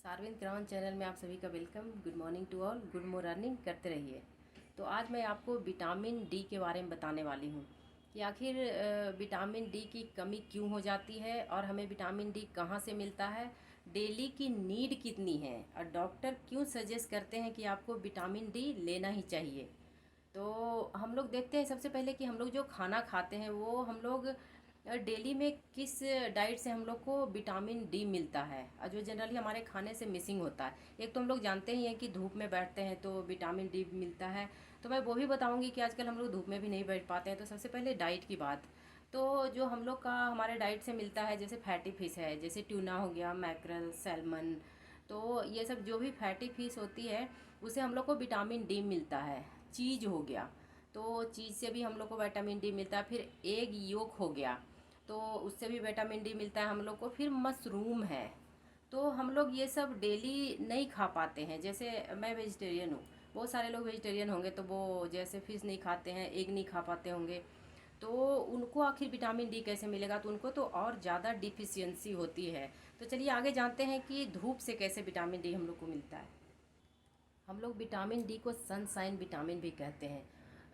सारविंद crown channel में आप सभी का welcome. Good morning to all, good morning करते रहिए। तो आज मैं आपको विटामिन डी के बारे में बताने वाली हूँ कि आखिर विटामिन डी की कमी क्यों हो जाती है और हमें विटामिन डी कहाँ से मिलता है, डेली की नीड कितनी है और डॉक्टर क्यों सजेस्ट करते हैं कि आपको विटामिन डी लेना ही चाहिए। तो हम लोग देखते हैं सबसे पहले कि हम लोग जो खाना खाते हैं वो हम लोग डेली में किस डाइट से हम लोग को विटामिन डी मिलता है और जो जनरली हमारे खाने से मिसिंग होता है। एक तो हम लोग जानते ही हैं कि धूप में बैठते हैं तो विटामिन डी मिलता है, तो मैं वो भी बताऊंगी कि आजकल हम लोग धूप में भी नहीं बैठ पाते हैं। तो सबसे पहले डाइट की बात, तो जो हम लोग का हमारे डाइट से मिलता है जैसे फैटी फिश है, जैसे ट्यूना हो गया, मैक्रल, सैल्मन, तो ये सब जो भी फैटी फिश होती है उसे हम लोग को विटामिन डी मिलता है। चीज़ हो गया तो चीज़ से भी हम लोग को विटामिन डी मिलता है। फिर एग योक हो गया तो उससे भी विटामिन डी मिलता है हम लोग को। फिर मशरूम है, तो हम लोग ये सब डेली नहीं खा पाते हैं। जैसे मैं वेजिटेरियन हूँ, बहुत सारे लोग वेजिटेरियन होंगे तो वो जैसे फिश नहीं खाते हैं, एग नहीं खा पाते होंगे, तो उनको आखिर विटामिन डी कैसे मिलेगा? तो उनको तो और ज़्यादा डिफिशियंसी होती है। तो चलिए आगे जानते हैं कि धूप से कैसे विटामिन डी हम लोग को मिलता है। हम लोग विटामिन डी को सनसाइन विटामिन भी कहते हैं।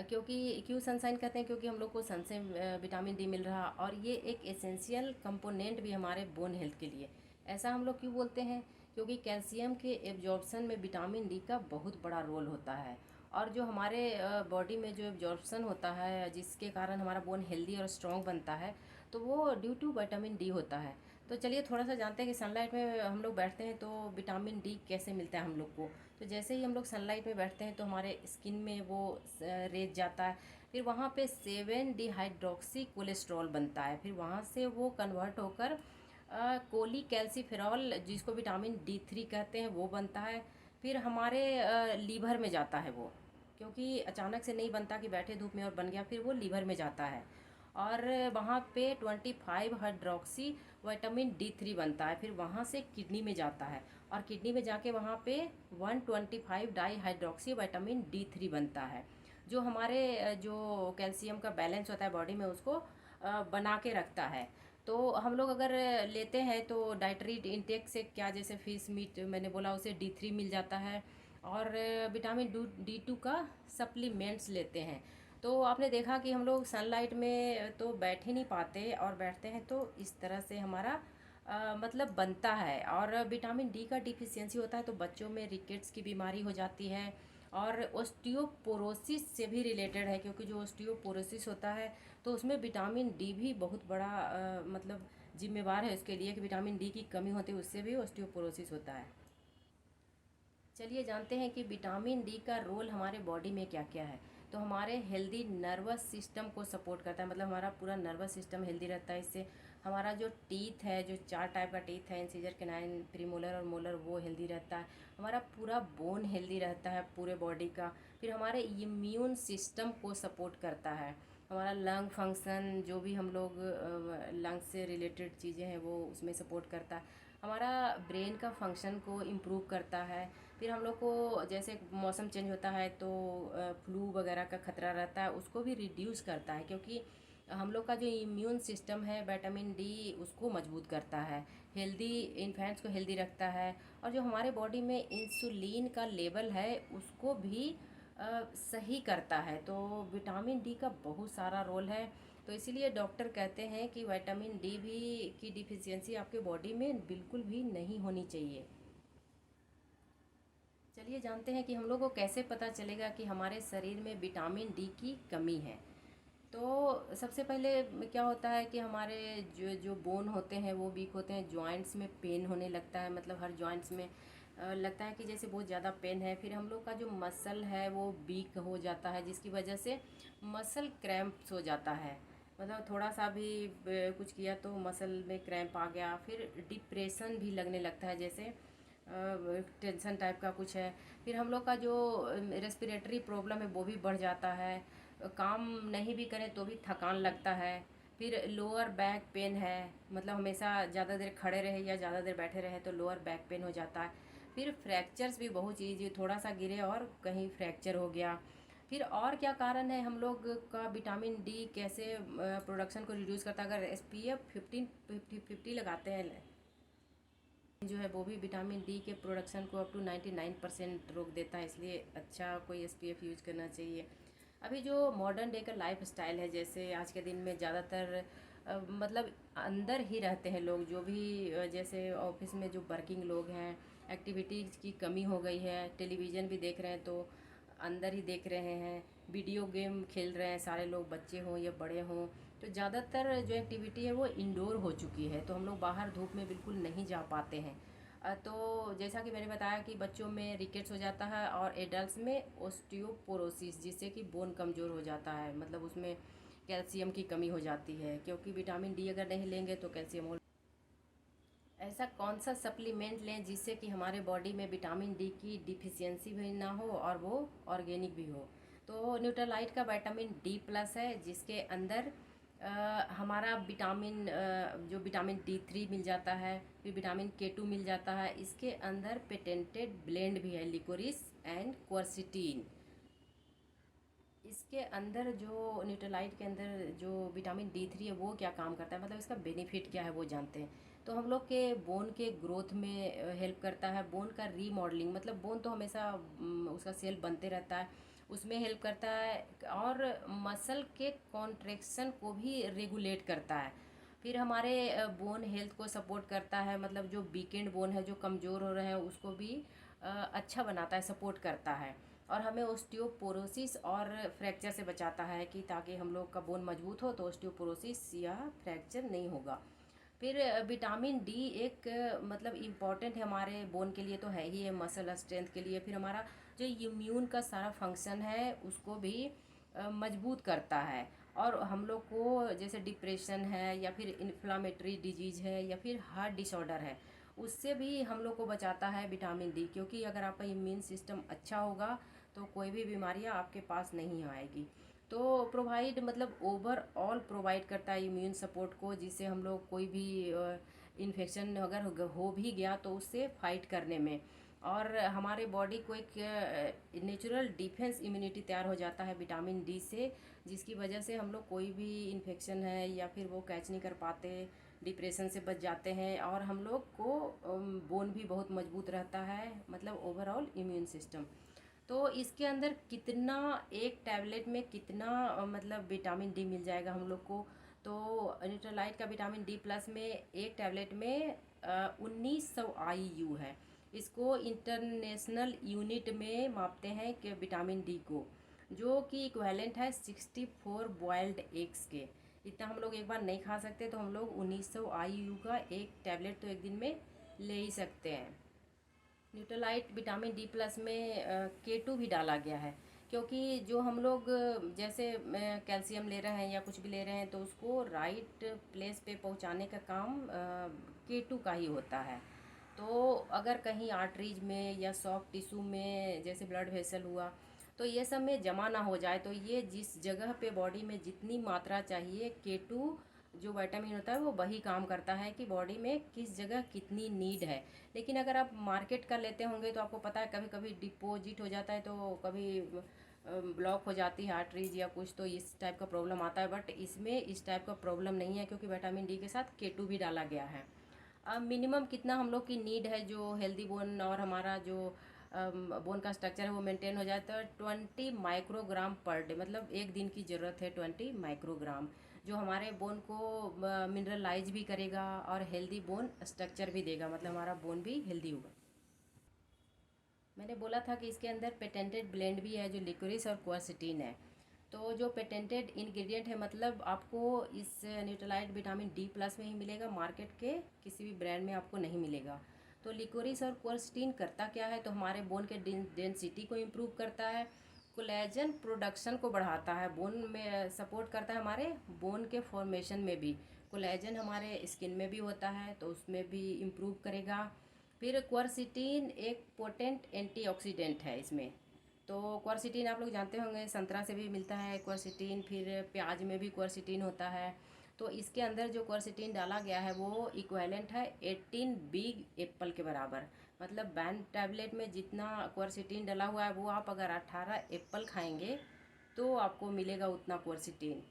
क्योंकि क्यों सनसाइन कहते हैं? क्योंकि हम लोग को सन से विटामिन डी मिल रहा और ये एक एसेंशियल कंपोनेंट भी हमारे बोन हेल्थ के लिए। ऐसा हम लोग क्यों बोलते हैं? क्योंकि कैल्शियम के एब्जॉर्प्शन में विटामिन डी का बहुत बड़ा रोल होता है। और जो हमारे बॉडी में जो एब्जॉर्प्शन होता है जिसके कारण हमारा बोन हेल्दी और स्ट्रॉन्ग बनता है, तो वो ड्यू टू विटामिन डी होता है। तो चलिए थोड़ा सा जानते हैं कि सनलाइट में हम लोग बैठते हैं तो विटामिन डी कैसे मिलता है हम लोग को। तो जैसे ही हम लोग सनलाइट में बैठते हैं तो हमारे स्किन में वो रेज जाता है, फिर वहाँ पे 7 डिहाइड्रोक्सी कोलेस्ट्रॉल बनता है, फिर वहाँ से वो कन्वर्ट होकर कोली कैल्सीफेरॉल जिसको विटामिन डी 3 कहते हैं वो बनता है। फिर हमारे लीवर में जाता है वो, क्योंकि अचानक से नहीं बनता कि बैठे धूप में और बन गया, फिर वो लीवर में जाता है और वहाँ पे 25 हाइड्रोक्सी विटामिन डी 3 बनता है, फिर वहाँ से किडनी में जाता है और किडनी में जाके वहाँ पे 125 डाई हाइड्रोक्सी विटामिन डी 3 बनता है, जो हमारे जो कैल्शियम का बैलेंस होता है बॉडी में उसको बना के रखता है। तो हम लोग अगर लेते हैं तो डाइटरी इंटेक से क्या, जैसे फिश मीट मैंने बोला उसे डी 3 मिल जाता है और विटामिन डी 2 का सप्लीमेंट्स लेते हैं। तो आपने देखा कि हम लोग सनलाइट में तो बैठ ही नहीं पाते और बैठते हैं तो इस तरह से हमारा मतलब बनता है और विटामिन डी का डिफिशियंसी होता है तो बच्चों में रिकेट्स की बीमारी हो जाती है और ओस्टियोपोरोसिस से भी रिलेटेड है, क्योंकि जो ओस्टियोपोरोसिस होता है तो उसमें विटामिन डी भी बहुत बड़ा मतलब जिम्मेवार है उसके लिए कि विटामिन डी की कमी होती है उससे भी ओस्टियोपोरोसिस होता है। चलिए जानते हैं कि विटामिन डी का रोल हमारे बॉडी में क्या क्या है। तो हमारे हेल्दी नर्वस सिस्टम को सपोर्ट करता है, मतलब हमारा पूरा नर्वस सिस्टम हेल्दी रहता है इससे। हमारा जो टीथ है, जो 4 टाइप का टीथ है, इंसीजर, कैनाइन, प्रीमोलर और मोलर, वो हेल्दी रहता है। हमारा पूरा बोन हेल्दी रहता है पूरे बॉडी का। फिर हमारे इम्यून सिस्टम को सपोर्ट करता है। हमारा लंग फंक्शन, जो भी हम लोग लंग से रिलेटेड चीज़ें हैं वो उसमें सपोर्ट करता है। हमारा ब्रेन का फंक्शन को इम्प्रूव करता है। फिर हम लोग को जैसे मौसम चेंज होता है तो फ्लू वगैरह का खतरा रहता है, उसको भी रिड्यूस करता है, क्योंकि हम लोग का जो इम्यून सिस्टम है विटामिन डी उसको मजबूत करता है, हेल्दी इन्फेंट्स को हेल्दी रखता है। और जो हमारे बॉडी में इंसुलिन का लेवल है उसको भी सही करता है। तो विटामिन डी का बहुत सारा रोल है। तो इसीलिए डॉक्टर कहते हैं कि विटामिन डी भी की डिफिशियंसी आपके बॉडी में बिल्कुल भी नहीं होनी चाहिए। चलिए जानते हैं कि हम लोग को कैसे पता चलेगा कि हमारे शरीर में विटामिन डी की कमी है। तो सबसे पहले क्या होता है कि हमारे जो जो बोन होते हैं वो वीक होते हैं, जॉइंट्स में पेन होने लगता है, मतलब हर जॉइंट्स में लगता है कि जैसे बहुत ज़्यादा पेन है। फिर हम लोग का जो मसल है वो वीक हो जाता है जिसकी वजह से मसल क्रैम्प्स हो जाता है, मतलब थोड़ा सा भी कुछ किया तो मसल में क्रैम्प आ गया। फिर डिप्रेशन भी लगने लगता है, जैसे टेंशन टाइप का कुछ है। फिर हम लोग का जो रेस्पिरेटरी प्रॉब्लम है वो भी बढ़ जाता है, काम नहीं भी करें तो भी थकान लगता है। फिर लोअर बैक पेन है, मतलब हमेशा ज़्यादा देर खड़े रहे या ज़्यादा देर बैठे रहे तो लोअर बैक पेन हो जाता है। फिर फ्रैक्चर्स भी बहुत चीज़, थोड़ा सा गिरे और कहीं फ्रैक्चर हो गया। फिर और क्या कारण है हम लोग का विटामिन डी कैसे प्रोडक्शन को रिड्यूस करता है? अगर SPF 15 50 लगाते हैं जो है वो भी विटामिन डी के प्रोडक्शन को अप टू 99% रोक देता है, इसलिए अच्छा कोई एसपीएफ यूज करना चाहिए। अभी जो मॉडर्न डे का लाइफ स्टाइल है, जैसे आज के दिन में ज़्यादातर मतलब अंदर ही रहते हैं लोग, जो भी जैसे ऑफिस में जो वर्किंग लोग हैं, एक्टिविटीज़ की कमी हो गई है। टेलीविज़न भी देख रहे हैं तो अंदर ही देख रहे हैं, वीडियो गेम खेल रहे हैं सारे लोग, बच्चे हों या बड़े हों। तो ज़्यादातर जो एक्टिविटी है वो इंडोर हो चुकी है, तो हम लोग बाहर धूप में बिल्कुल नहीं जा पाते हैं। तो जैसा कि मैंने बताया कि बच्चों में रिकेट्स हो जाता है और एडल्ट्स में ओस्टियोपोरोसिस, जिससे कि बोन कमज़ोर हो जाता है, मतलब उसमें कैल्शियम की कमी हो जाती है, क्योंकि विटामिन डी अगर नहीं लेंगे तो कैल्शियम हो। ऐसा कौन सा सप्लीमेंट लें जिससे कि हमारे बॉडी में विटामिन डी की डिफिशियंसी भी ना हो और वो ऑर्गेनिक भी हो। तो न्यूट्रालाइट का विटामिन डी प्लस है, जिसके अंदर हमारा विटामिन जो विटामिन D3 मिल जाता है, फिर विटामिन K2 मिल जाता है। इसके अंदर पेटेंटेड ब्लेंड भी है, लिकोरिस एंड क्वर्सिटीन। इसके अंदर जो न्यूट्रलाइट के अंदर जो विटामिन D3 है वो क्या काम करता है, मतलब इसका बेनिफिट क्या है वो जानते हैं। तो हम लोग के बोन के ग्रोथ में हेल्प करता है, बोन का रीमॉडलिंग, मतलब बोन तो हमेशा उसका सेल बनते रहता है, उसमें हेल्प करता है। और मसल के कॉन्ट्रेक्शन को भी रेगुलेट करता है। फिर हमारे बोन हेल्थ को सपोर्ट करता है, मतलब जो वीकेंड बोन है जो कमज़ोर हो रहे हैं उसको भी अच्छा बनाता है, सपोर्ट करता है। और हमें ओस्टियोपोरोसिस और फ्रैक्चर से बचाता है, कि ताकि हम लोग का बोन मजबूत हो तो ओस्टियोपोरोसिस या फ्रैक्चर नहीं होगा। फिर विटामिन डी एक मतलब इम्पॉर्टेंट है हमारे बोन के लिए, तो है ही है, मसल स्ट्रेंथ के लिए। फिर हमारा जो इम्यून का सारा फंक्शन है उसको भी मजबूत करता है। और हम लोग को जैसे डिप्रेशन है या फिर इन्फ्लामेटरी डिजीज़ है या फिर हार्ट डिसऑर्डर है, उससे भी हम लोग को बचाता है विटामिन डी, क्योंकि अगर आपका इम्यून सिस्टम अच्छा होगा तो कोई भी बीमारियां आपके पास नहीं आएगी। तो प्रोवाइड मतलब ओवरऑल प्रोवाइड करता है इम्यून सपोर्ट को, जिससे हम लोग कोई भी इन्फेक्शन अगर हो भी गया तो उससे फाइट करने में, और हमारे बॉडी को एक नेचुरल डिफेंस इम्यूनिटी तैयार हो जाता है विटामिन डी से, जिसकी वजह से हम लोग कोई भी इन्फेक्शन है या फिर वो कैच नहीं कर पाते, डिप्रेशन से बच जाते हैं। और हम लोग को बोन भी बहुत मजबूत रहता है, मतलब ओवरऑल इम्यून सिस्टम। तो इसके अंदर कितना, एक टैबलेट में कितना मतलब विटामिन डी मिल जाएगा हम लोग को। तो न्यूट्रालाइट का विटामिन डी प्लस में एक टैबलेट में 1900 IU है। इसको इंटरनेशनल यूनिट में मापते हैं कि विटामिन डी को, जो कि इक्विवेलेंट है 64 बॉयल्ड एग्स के। इतना हम लोग एक बार नहीं खा सकते, तो हम लोग 1900 IU का एक टैबलेट तो एक दिन में ले ही सकते हैं। न्यूट्रालाइट विटामिन डी प्लस में K2 भी डाला गया है, क्योंकि जो हम लोग जैसे कैल्शियम ले रहे हैं या कुछ भी ले रहे हैं तो उसको राइट प्लेस पे पहुंचाने का काम K2 का ही होता है। तो अगर कहीं आर्टरीज में या सॉफ्ट टिश्यू में जैसे ब्लड वेसल हुआ, तो ये सब में जमा ना हो जाए, तो ये जिस जगह पे बॉडी में जितनी मात्रा चाहिए K2 जो विटामिन होता है वो वही काम करता है कि बॉडी में किस जगह कितनी नीड है। लेकिन अगर आप मार्केट का लेते होंगे तो आपको पता है कभी कभी डिपॉजिट हो जाता है, तो कभी ब्लॉक हो जाती है आर्टरीज या कुछ, तो इस टाइप का प्रॉब्लम आता है। बट इसमें इस टाइप का प्रॉब्लम नहीं है, क्योंकि विटामिन डी के साथ K2 भी डाला गया है। अब मिनिमम कितना हम लोग की नीड है जो हेल्दी बोन और हमारा जो बोन का स्ट्रक्चर है वो मेंटेन हो जाए, तो 20 माइक्रोग्राम पर डे, मतलब एक दिन की ज़रूरत है 20 माइक्रोग्राम, जो हमारे बोन को मिनरलाइज भी करेगा और हेल्दी बोन स्ट्रक्चर भी देगा, मतलब हमारा बोन भी हेल्दी होगा। मैंने बोला था कि इसके अंदर पेटेंटेड ब्लेंड भी है जो लिकोरिस और क्वर्सिटीन है। तो जो पेटेंटेड इंग्रेडिएंट है, मतलब आपको इस न्यूट्रालाइट विटामिन डी प्लस में ही मिलेगा, मार्केट के किसी भी ब्रांड में आपको नहीं मिलेगा। तो लिकोरिस और क्वर्सिटीन करता क्या है, तो हमारे बोन के डेंसिटी को इम्प्रूव करता है, कोलेजन प्रोडक्शन को बढ़ाता है, बोन में सपोर्ट करता है, हमारे बोन के फॉर्मेशन में भी। कोलेजन हमारे स्किन में भी होता है तो उसमें भी इम्प्रूव करेगा। फिर क्वर्सिटीन एक पोटेंट एंटीऑक्सीडेंट है इसमें। तो क्वर्सिटीन आप लोग जानते होंगे, संतरा से भी मिलता है क्वर्सिटीन, फिर प्याज में भी क्वर्सिटीन होता है। तो इसके अंदर जो क्वर्सिटीन डाला गया है वो इक्वेलेंट है 18 बिग एप्पल के बराबर, मतलब बैन टैबलेट में जितना क्वर्सिटीन डला हुआ है वो आप अगर 18 एप्पल खाएंगे तो आपको मिलेगा उतना क्वर्सिटीन।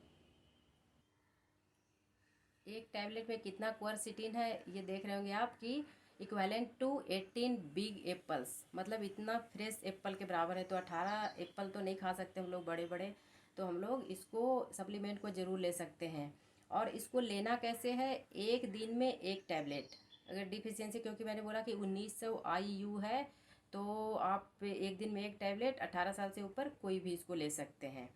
एक टैबलेट में कितना क्वर्सिटीन है ये देख रहे होंगे आप, कि इक्वेलेंट टू 18 बिग एप्पल्स, मतलब इतना फ्रेश एप्पल के बराबर है। तो 18 एप्पल तो नहीं खा सकते हम लोग बड़े बड़े, तो हम लोग इसको सप्लीमेंट को ज़रूर ले सकते हैं। और इसको लेना कैसे है, एक दिन में एक टैबलेट। अगर डिफिशियंसी, क्योंकि मैंने बोला कि 1900 IU है, तो आप एक दिन में एक टैबलेट 18 साल से ऊपर कोई भी इसको ले सकते हैं।